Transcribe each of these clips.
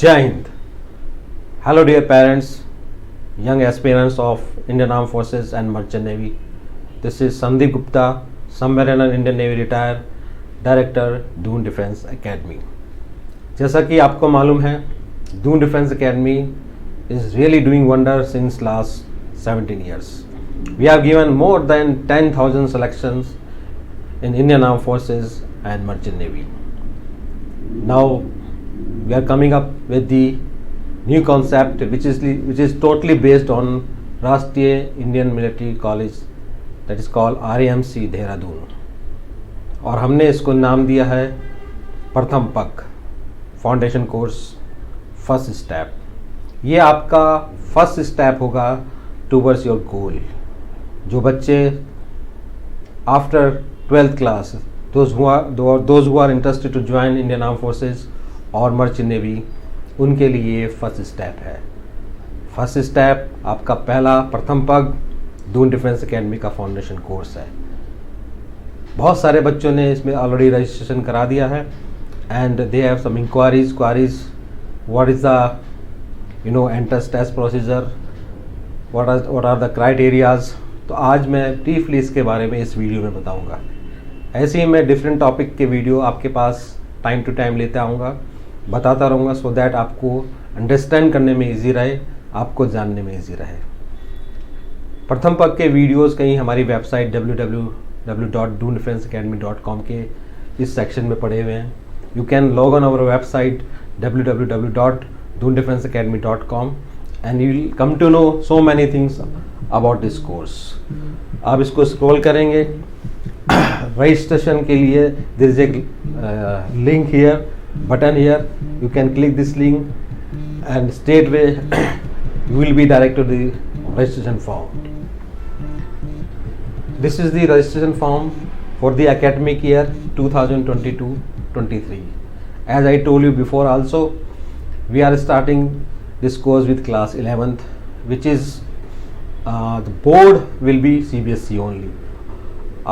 Jai Hind. Hello dear parents, young aspirants of Indian Armed Forces and Merchant Navy. This is Sandeep Gupta, Submariner Indian Navy Retired, Director, Doon Defence Academy. जैसा कि आपको मालूम है, Doon Defence Academy is really doing wonders since last 17 years. We have given more than 10,000 selections in Indian Armed Forces and Merchant Navy. Now we are coming up with the new concept which is totally based on Rashtriya Indian Military College, that is called RAMC Dehradun, और हमने इसको नाम दिया है प्रथम पग foundation course first step. ये आपका फर्स्ट स्टेप होगा टूवर्ड्स योर गोल. जो बच्चे after 12th class, those who are interested to join Indian Armed Forces और मर्चेंट नेवी, उनके लिए फर्स्ट स्टेप है. फर्स्ट स्टेप आपका पहला प्रथम पग दून डिफेंस एकेडमी का फाउंडेशन कोर्स है. बहुत सारे बच्चों ने इसमें ऑलरेडी रजिस्ट्रेशन करा दिया है and they have some inquiries what is the entrance test procedure, what are the criterias. तो आज मैं ब्रीफली इसके बारे में इस वीडियो में बताऊंगा. ऐसे ही मैं डिफरेंट टॉपिक के वीडियो आपके पास टाइम टू टाइम लेते आऊँगा, बताता रहूँगा, सो दैट आपको अंडरस्टैंड करने में इजी रहे, आपको जानने में इजी रहे. प्रथम पग के वीडियोस कहीं हमारी वेबसाइट www.doondefenseacademy.com के इस सेक्शन में पड़े हुए हैं. You can log on our website www.doondefenseacademy.com and you will come to know so many things about this course. आप इसको स्क्रॉल करेंगे, रजिस्ट्रेशन के लिए there is a link here, button here. You can click this link and straightway you will be directed to the registration form. This is the registration form for the academic year 2022-23. As I told you before also, we are starting this course with class 11th, which is the board will be CBSE only.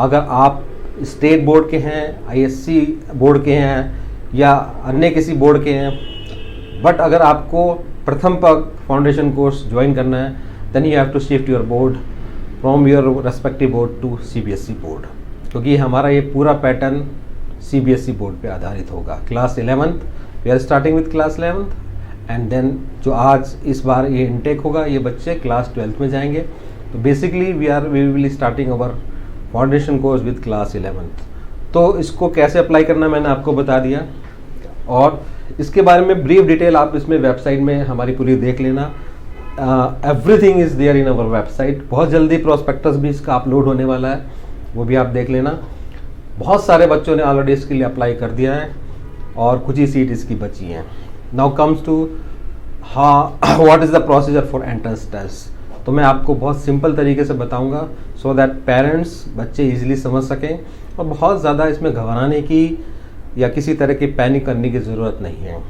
अगर आप state board के हैं, ISC board के हैं या अन्य किसी board के हैं, बट अगर आपको प्रथम पग फाउंडेशन कोर्स ज्वाइन करना है, then you have to shift your board from your respective board to CBSE board, क्योंकि हमारा ये पूरा पैटर्न CBSE बोर्ड पे आधारित होगा. Class 11th we are starting with class 11th and then जो आज इस बार ये इनटेक होगा, ये बच्चे क्लास 12th में जाएंगे. तो basically we will starting our foundation course with class 11th. तो इसको कैसे अप्लाई करना मैंने आपको बता दिया, और इसके बारे में ब्रीफ डिटेल आप इसमें वेबसाइट में हमारी पूरी देख लेना. Everything is there in our website. बहुत जल्दी प्रोस्पेक्टस भी इसका अपलोड होने वाला है, वो भी आप देख लेना. बहुत सारे बच्चों ने ऑलरेडी इसके लिए अप्लाई कर दिया है और कुछ ही सीट इसकी बची हैं. Now comes to what is the procedure for entrance test. तो मैं आपको बहुत सिंपल तरीके से बताऊंगा सो दैट पेरेंट्स, बच्चे इजीली समझ सकें और बहुत ज़्यादा इसमें घबराने की या किसी तरह की पैनिक करने की ज़रूरत नहीं है.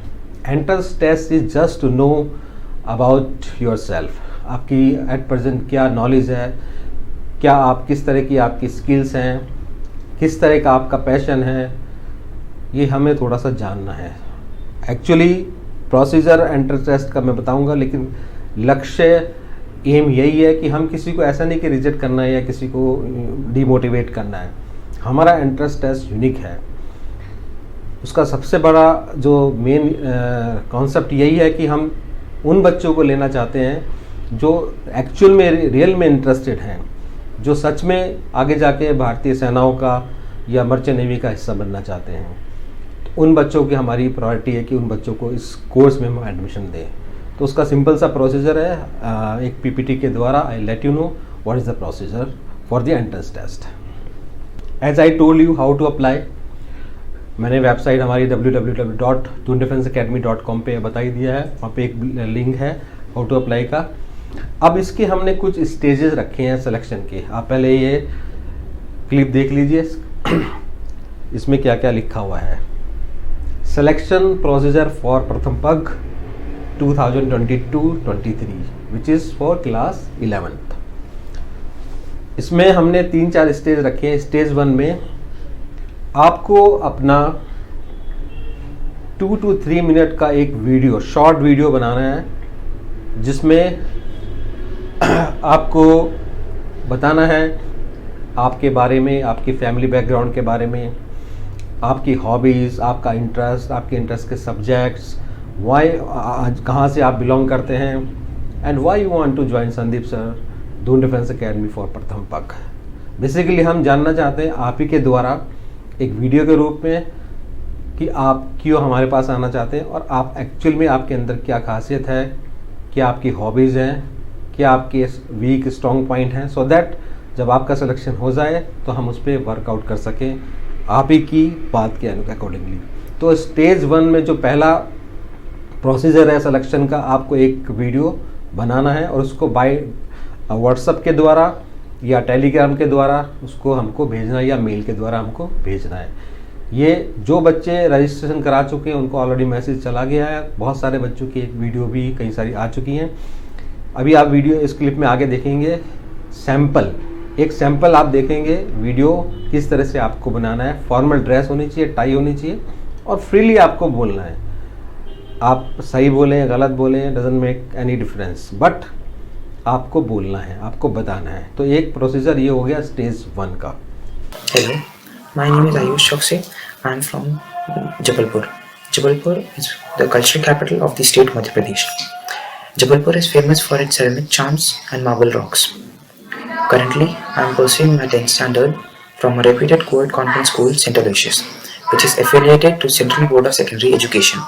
Entrance test is just to know about your self. आपकी एट प्रेजेंट क्या नॉलेज है, क्या आप किस तरह की आपकी स्किल्स हैं, किस तरह का आपका पैशन है, ये हमें थोड़ा सा जानना है. एक्चुअली प्रोसीजर एंट्रेंस टेस्ट का मैं बताऊंगा, लेकिन लक्ष्य एम यही है कि हम किसी को ऐसा नहीं कि रिजेक्ट करना है या किसी को डिमोटिवेट करना है. हमारा एंट्रेंस टेस्ट यूनिक है. उसका सबसे बड़ा जो मेन कॉन्सेप्ट यही है कि हम उन बच्चों को लेना चाहते हैं जो एक्चुअल में रियल में इंटरेस्टेड हैं, जो सच में आगे जाके भारतीय सेनाओं का या मर्चेंट नेवी का हिस्सा बनना चाहते हैं. तो उन बच्चों की हमारी प्रायोरिटी है कि उन बच्चों को इस कोर्स में हम एडमिशन दें. तो उसका सिंपल सा प्रोसीजर है. एक PPT के द्वारा I let you know what is the procedure for the entrance test. As I told you how to apply. मैंने वेबसाइट हमारी www.doondefenseacademy.com पे बता ही दिया है. वहाँ पे एक लिंक है हाउ टू अप्लाई का. अब इसके हमने कुछ स्टेजेस रखे हैं सिलेक्शन के. आप पहले ये क्लिप देख लीजिए, इसमें क्या क्या लिखा हुआ है. सिलेक्शन प्रोसीजर फॉर प्रथम पग 2022-23 which is for class 11th. इसमें हमने 3-4 स्टेज रखे हैं. स्टेज 1 में आपको अपना 2 to 3 मिनट का एक वीडियो, शॉर्ट वीडियो बनाना है जिसमें आपको बताना है आपके बारे में, आपकी फैमिली बैकग्राउंड के बारे में, आपकी हॉबीज़, आपका इंटरेस्ट, आपके इंटरेस्ट के सब्जेक्ट्स, वाई कहाँ से आप बिलोंग करते हैं, and why you want to join Sandeep sir Doon defence academy for प्रथम पक। बेसिकली हम जानना चाहते हैं आप ही के द्वारा एक वीडियो के रूप में कि आप क्यों हमारे पास आना चाहते हैं और आप एक्चुअल में आपके अंदर क्या खासियत है, क्या आपकी हॉबीज़ हैं, क्या आपके वीक स्ट्रॉन्ग पॉइंट हैं, सो दैट जब आपका सिलेक्शन हो जाए तो हम उस पर वर्कआउट कर सकें आप ही की बात के अकॉर्डिंगली। तो स्टेज 1 में जो पहला प्रोसीजर है सिलेक्शन का, आपको एक वीडियो बनाना है और उसको बाय व्हाट्सएप के द्वारा या टेलीग्राम के द्वारा उसको हमको भेजना है या मेल के द्वारा हमको भेजना है। ये जो बच्चे रजिस्ट्रेशन करा चुके हैं उनको ऑलरेडी मैसेज चला गया है, बहुत सारे बच्चों की एक वीडियो भी कई सारी आ चुकी हैं। अभी आप वीडियो इस क्लिप में आगे देखेंगे सैम्पल, एक सैम्पल आप देखेंगे वीडियो किस तरह से आपको बनाना है। फॉर्मल ड्रेस होनी चाहिए, टाई होनी चाहिए और फ्रीली आपको बोलना है। आप सही बोलें गलत बोलें doesn't make any difference, but आपको बोलना है, आपको बताना है। तो एक प्रोसीजर ये हो गया स्टेज 1 का। Hello, my name is Ayush Choksey. I am from Jabalpur. Jabalpur is the cultural capital of the state Madhya Pradesh. Jabalpur is famous for its ceramic charms and marble rocks. Currently, I am pursuing my 10th standard from a reputed co-ed convent school, St. Aloysius, which is affiliated to Central Board of Secondary Education.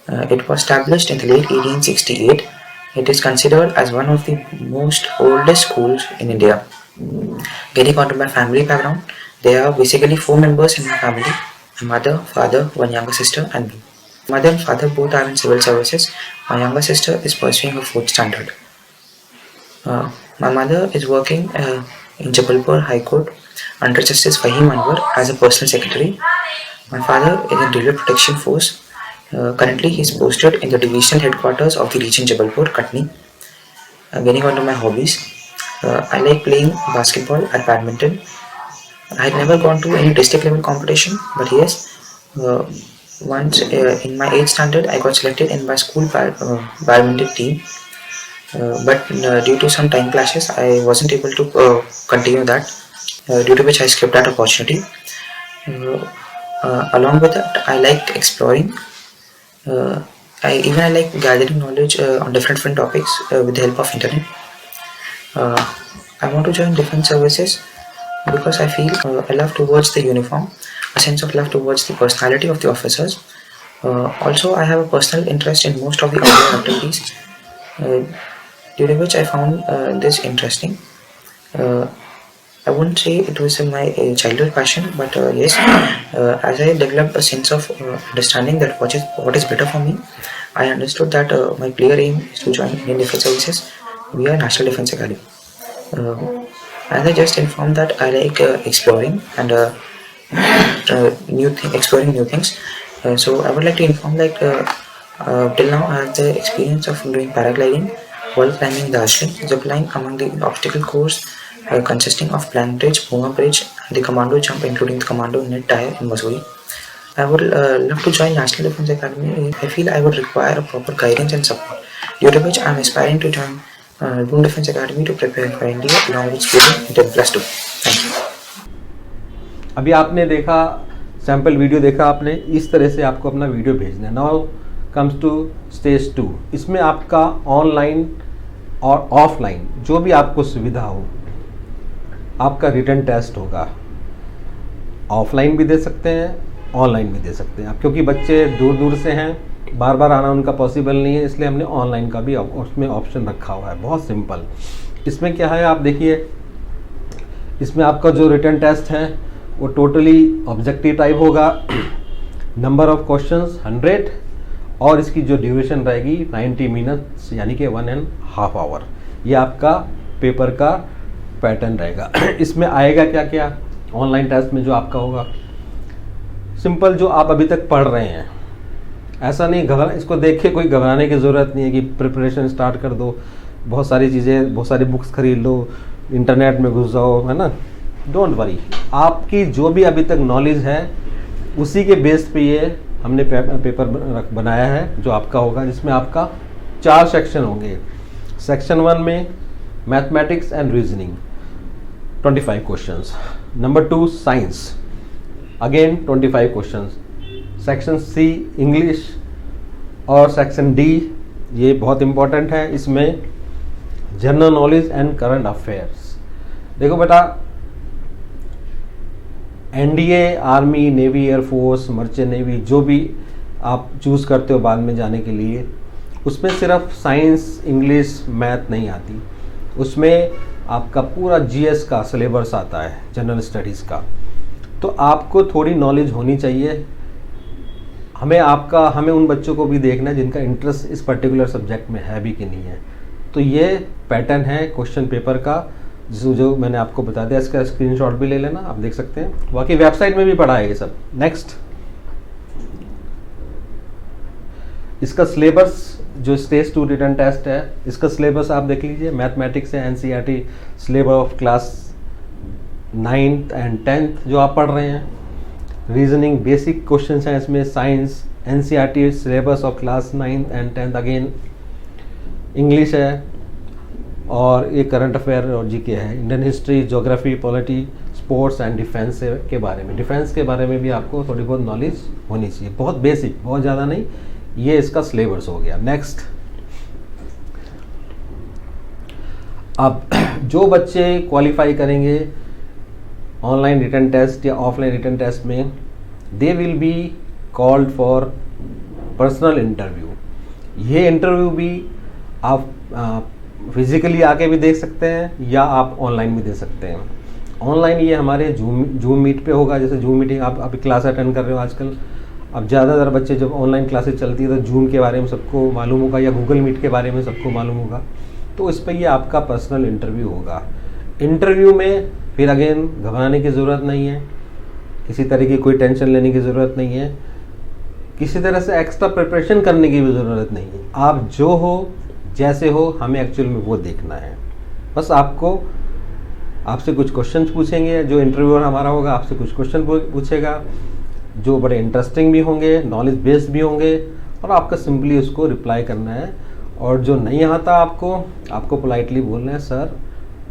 It was established in the late 1868. It is considered as one of the most oldest schools in India. Getting onto my family background, there are basically 4 members in my family: my mother, father, one younger sister, and me. Mother and father both are in civil services. My younger sister is pursuing her 4th standard. My mother is working in Jabalpur High Court under Justice Fahim Anwar as a personal secretary. My father is in Railway Protection Force. Currently, he is posted in the divisional headquarters of the region Jabalpur, Katni. Getting on to my hobbies, I like playing basketball and badminton. I had never gone to any district level competition, but yes, once in my 8th standard, I got selected in my school badminton team. But due to some time clashes, I wasn't able to continue that, due to which I skipped that opportunity. Along with that, I like exploring. I like gathering knowledge on different topics with the help of internet. I want to join defense services because I feel a love towards the uniform, a sense of love towards the personality of the officers. Also, I have a personal interest in most of the outdoor activities, due to which I found this interesting. I wouldn't say it was my childhood passion, but yes, as I developed a sense of understanding that what is better for me, I understood that my clear aim is to join Indian Defence Services via National Defence Academy. As I just informed that I like exploring and exploring new things, so I would like to inform till now I have the experience of doing paragliding, wall climbing, Darjeeling, zip line among the obstacle course. Consisting of plank bridge, Puma bridge, and the commando jump, including the commando net tire in Mussoorie. I would love to join National Defence Academy. I feel I would require a proper guidance and support, due to which I am aspiring to join Doon Defence Academy to prepare for India along with schooling in 10+2. Thank you. अभी आपने देखा sample video देखा आपने, इस तरह से आपको अपना वीडियो भेजना है। Now comes to stage 2। इसमें आपका ऑनलाइन और ऑफलाइन जो भी आपको सुविधा हो, आपका रिटन टेस्ट होगा। ऑफलाइन भी दे सकते हैं, ऑनलाइन भी दे सकते हैं आप, क्योंकि बच्चे दूर दूर से हैं, बार बार आना उनका पॉसिबल नहीं है, इसलिए हमने ऑनलाइन का भी उसमें ऑप्शन रखा हुआ है। बहुत सिंपल। इसमें क्या है आप देखिए, इसमें आपका जो रिटन टेस्ट है वो टोटली ऑब्जेक्टिव टाइप होगा। नंबर ऑफ क्वेश्चंस 100 और इसकी जो ड्यूरेशन रहेगी 90 मिनट्स, यानी कि 1.5 आवर। ये आपका पेपर का पैटर्न रहेगा। इसमें आएगा क्या क्या ऑनलाइन टेस्ट में जो आपका होगा, सिंपल जो आप अभी तक पढ़ रहे हैं। ऐसा नहीं घबरा, इसको देख के कोई घबराने की ज़रूरत नहीं है कि प्रिपरेशन स्टार्ट कर दो, बहुत सारी चीज़ें, बहुत सारी बुक्स खरीद लो, इंटरनेट में घुस जाओ, है ना। डोंट वरी, आपकी जो भी अभी तक नॉलेज है उसी के बेस पे ये हमने पेपर बनाया है जो आपका होगा, जिसमें आपका 4 सेक्शन होंगे। सेक्शन 1 में mathematics and reasoning 25 questions. Number 2 science, again 25 questions. Section C English और सेक्शन डी, ये बहुत इंपॉर्टेंट है, इसमें general knowledge and current affairs. देखो बेटा, NDA, army, navy, air force, merchant navy, जो भी आप चूज़ करते हो बाद में जाने के लिए, उसमें सिर्फ साइंस, इंग्लिश, मैथ नहीं आती, उसमें आपका पूरा जीएस का सिलेबस आता है, जनरल स्टडीज़ का। तो आपको थोड़ी नॉलेज होनी चाहिए। हमें उन बच्चों को भी देखना है जिनका इंटरेस्ट इस पर्टिकुलर सब्जेक्ट में है भी कि नहीं है। तो ये पैटर्न है क्वेश्चन पेपर का, जो मैंने आपको बता दिया। इसका स्क्रीनशॉट भी ले लेना, आप देख सकते हैं, बाकी वेबसाइट में भी पढ़ा है ये सब। नेक्स्ट, इसका सिलेबस जो स्टेज 2 रिटन टेस्ट है, इसका सिलेबस आप देख लीजिए। मैथमेटिक्स है NCERT syllabus of class 9th and 10th जो आप पढ़ रहे हैं। रीजनिंग बेसिक क्वेश्चंस हैं इसमें। Science NCERT syllabus of class 9th and 10th, again English है, और ये करंट अफेयर और जीके है। Indian history, geography, polity, sports and defence के बारे में। डिफेंस के बारे में भी आपको थोड़ी बहुत नॉलेज होनी चाहिए, बहुत बेसिक, बहुत ज़्यादा नहीं। ये इसका सिलेबस हो गया। नेक्स्ट, अब जो बच्चे क्वालिफाई करेंगे ऑनलाइन रिटन टेस्ट या ऑफलाइन रिटन टेस्ट में, they will be called for personal interview. ये इंटरव्यू भी आप फिजिकली आके भी देख सकते हैं या आप ऑनलाइन भी दे सकते हैं। ऑनलाइन ये हमारे जूम मीट पे होगा। जैसे जूम मीटिंग आप अभी क्लास अटेंड कर रहे हो आजकल, अब ज़्यादातर बच्चे जब ऑनलाइन क्लासेस चलती है तो जूम के बारे में सबको मालूम होगा या गूगल मीट के बारे में सबको मालूम होगा। तो इस पर ये आपका पर्सनल इंटरव्यू होगा। इंटरव्यू में फिर अगेन घबराने की ज़रूरत नहीं है, किसी तरह की कोई टेंशन लेने की ज़रूरत नहीं है, किसी तरह से एक्स्ट्रा प्रिपरेशन करने की भी ज़रूरत नहीं है। आप जो हो, जैसे हो, हमें एक्चुअल में वो देखना है। बस आपसे कुछ क्वेश्चन पूछेंगे, जो इंटरव्यूअर हमारा होगा आपसे कुछ क्वेश्चन पूछेगा जो बड़े इंटरेस्टिंग भी होंगे, नॉलेज बेस्ड भी होंगे, और आपका सिंपली उसको रिप्लाई करना है। और जो नहीं आता आपको पोलाइटली बोलना है, sir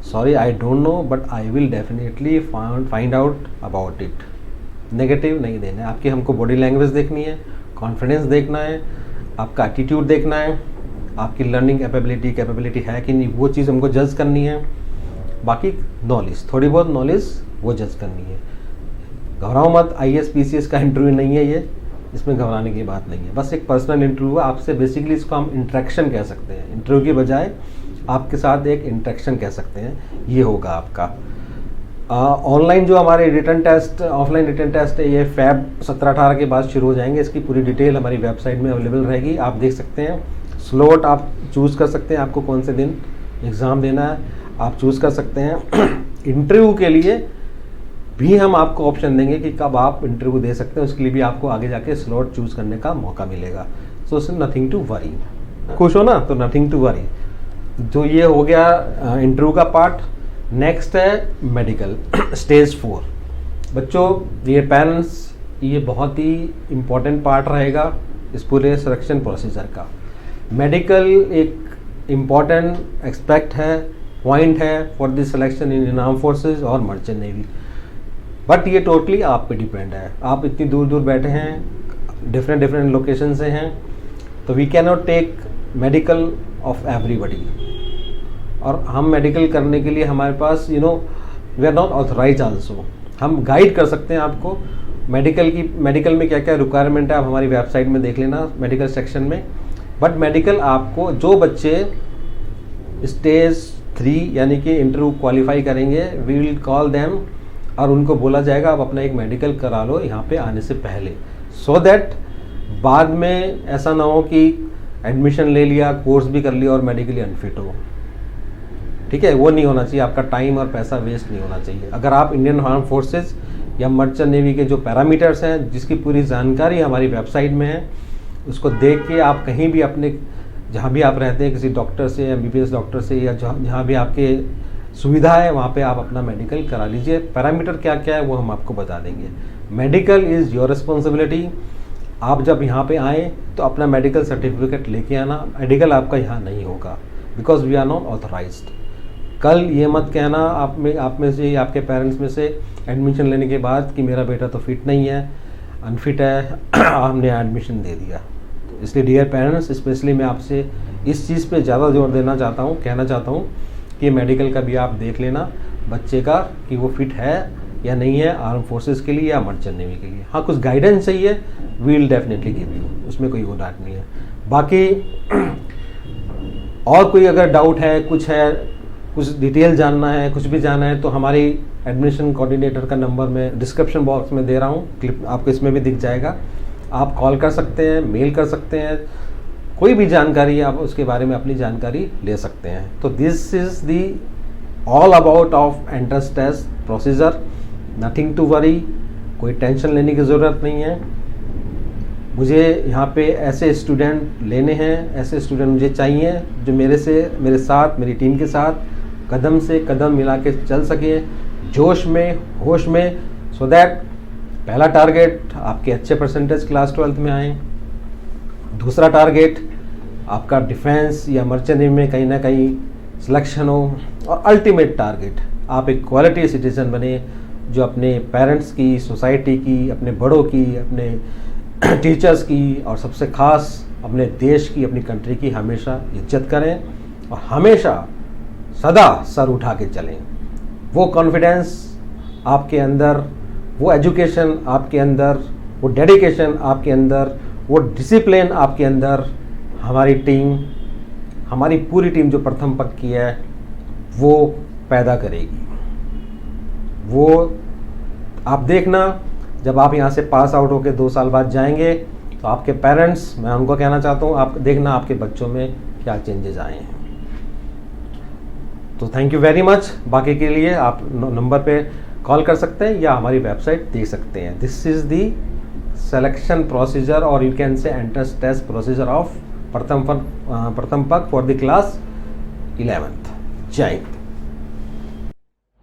sorry I don't know but I will definitely find out about it. Negative नहीं देना है। आपकी हमको बॉडी लैंग्वेज देखनी है, कॉन्फिडेंस देखना है, आपका एटीट्यूड देखना है, आपकी लर्निंग कैपेबिलिटी है कि नहीं, वो चीज़ हमको जज करनी है। बाकी नॉलेज, थोड़ी बहुत नॉलेज वो जज करनी है। घबराओ मत, IAS PCS का इंटरव्यू नहीं है ये, इसमें घबराने की बात नहीं है। बस एक पर्सनल इंटरव्यू है आपसे। बेसिकली इसको हम इंटरेक्शन कह सकते हैं, इंटरव्यू की बजाय आपके साथ एक इंटरेक्शन कह सकते हैं। ये होगा आपका ऑनलाइन जो हमारे written test, offline written test है, ये Feb 17-18 के बाद शुरू हो जाएंगे। इसकी पूरी डिटेल हमारी वेबसाइट में अवेलेबल रहेगी, आप देख सकते हैं। स्लॉट आप चूज़ कर सकते हैं, आपको कौन से दिन एग्ज़ाम देना है आप चूज़ कर सकते हैं। इंटरव्यू के लिए भी हम आपको ऑप्शन देंगे कि कब आप इंटरव्यू दे सकते हैं, उसके लिए भी आपको आगे जाके स्लॉट चूज़ करने का मौका मिलेगा। So nothing to worry. खुश हो ना, तो नथिंग टू वरी। जो ये हो गया इंटरव्यू का पार्ट। नेक्स्ट है मेडिकल स्टेज 4। बच्चों, ये पेरेंट्स, ये बहुत ही इम्पोर्टेंट पार्ट रहेगा इस पूरे सिलेक्शन प्रोसीजर का। मेडिकल एक इम्पॉर्टेंट एस्पेक्ट है, पॉइंट है for the selection in arm forces और मर्चेंट नेवी। बट ये टोटली आप पे डिपेंड है। आप इतनी दूर दूर बैठे हैं, डिफरेंट लोकेशन से हैं, तो we can not take medical of everybody. और हम मेडिकल करने के लिए हमारे पास we are not authorise also. हम गाइड कर सकते हैं आपको मेडिकल में क्या क्या रिक्वायरमेंट है, आप हमारी वेबसाइट में देख लेना मेडिकल सेक्शन में। बट मेडिकल आपको, जो बच्चे स्टेज 3 यानी कि इंटरव्यू क्वालिफाई करेंगे, वी विल कॉल देम और उनको बोला जाएगा आप अपना एक मेडिकल करा लो यहाँ पे आने से पहले, सो दैट बाद में ऐसा ना हो कि एडमिशन ले लिया, कोर्स भी कर लिया और मेडिकली अनफिट हो। ठीक है, वो नहीं होना चाहिए। आपका टाइम और पैसा वेस्ट नहीं होना चाहिए। अगर आप इंडियन आर्म फोर्सेस या मर्चेंट नेवी के जो पैरामीटर्स हैं, जिसकी पूरी जानकारी हमारी वेबसाइट में है, उसको देख के आप कहीं भी अपने जहाँ भी आप रहते हैं किसी डॉक्टर से, MBBS डॉक्टर से, या जहाँ भी आपके सुविधा है वहाँ पे आप अपना मेडिकल करा लीजिए। पैरामीटर क्या क्या है वो हम आपको बता देंगे। Medical is your responsibility. आप जब यहाँ पे आए तो अपना मेडिकल सर्टिफिकेट लेके आना। मेडिकल आपका यहाँ नहीं होगा because we are not authorised. कल ये मत कहना आप में से, आपके पेरेंट्स में से एडमिशन लेने के बाद कि मेरा बेटा तो फिट नहीं है, अनफिट है, हमने एडमिशन दे दिया। तो इसलिए डियर पेरेंट्स, स्पेशली मैं आपसे इस चीज़ पे ज़्यादा जोर देना चाहता हूँ, कहना चाहता हूँ कि मेडिकल का भी आप देख लेना बच्चे का कि वो फिट है या नहीं है आर्म फोर्सेस के लिए या मर्चेंट नेवी के लिए। हाँ, कुछ गाइडेंस चाहिए, we will definitely give you, उसमें कोई वो डाउट नहीं है। बाकी और कोई अगर डाउट है, कुछ डिटेल जानना है, कुछ भी जानना है, तो हमारी एडमिशन कोऑर्डिनेटर का नंबर मैं डिस्क्रिप्शन बॉक्स में दे रहा हूँ, क्लिप आपको इसमें भी दिख जाएगा। आप कॉल कर सकते हैं, मेल कर सकते हैं, कोई भी जानकारी आप उसके बारे में अपनी जानकारी ले सकते हैं। तो this is the all about of entrance test procedure, nothing to worry, कोई टेंशन लेने की ज़रूरत नहीं है। मुझे यहाँ पे ऐसे स्टूडेंट लेने हैं, ऐसे स्टूडेंट मुझे चाहिए जो मेरे साथ, मेरी टीम के साथ कदम से कदम मिला के चल सके, जोश में, होश में, सो दैट पहला टारगेट आपके अच्छे परसेंटेज क्लास 12th में आए, दूसरा टारगेट आपका डिफेंस या मर्चेंट नेवी में कहीं ना कहीं सिलेक्शन हो, और अल्टीमेट टारगेट आप एक क्वालिटी सिटीजन बने जो अपने पेरेंट्स की, सोसाइटी की, अपने बड़ों की, अपने टीचर्स की और सबसे खास अपने देश की, अपनी कंट्री की हमेशा इज्जत करें और हमेशा सदा सर उठा के चलें। वो कॉन्फिडेंस आपके अंदर, वो एजुकेशन आपके अंदर, वो डेडिकेशन आपके अंदर, वो डिसिप्लिन आपके अंदर हमारी पूरी टीम जो प्रथम पक की है वो पैदा करेगी। वो आप देखना, जब आप यहाँ से पास आउट होकर 2 साल बाद जाएंगे तो आपके पेरेंट्स, मैं उनको कहना चाहता हूँ, आप देखना आपके बच्चों में क्या चेंजेस आए हैं। तो थैंक यू वेरी मच। बाकी के लिए आप नंबर पे कॉल कर सकते हैं या हमारी वेबसाइट देख सकते हैं। This is the selection procedure और you can say entrance test procedure of Pratham पक फॉर द क्लास 11th। जय Hind.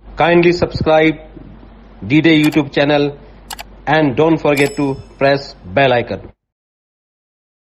Kindly subscribe D-Day YouTube channel and don't forget to press bell icon.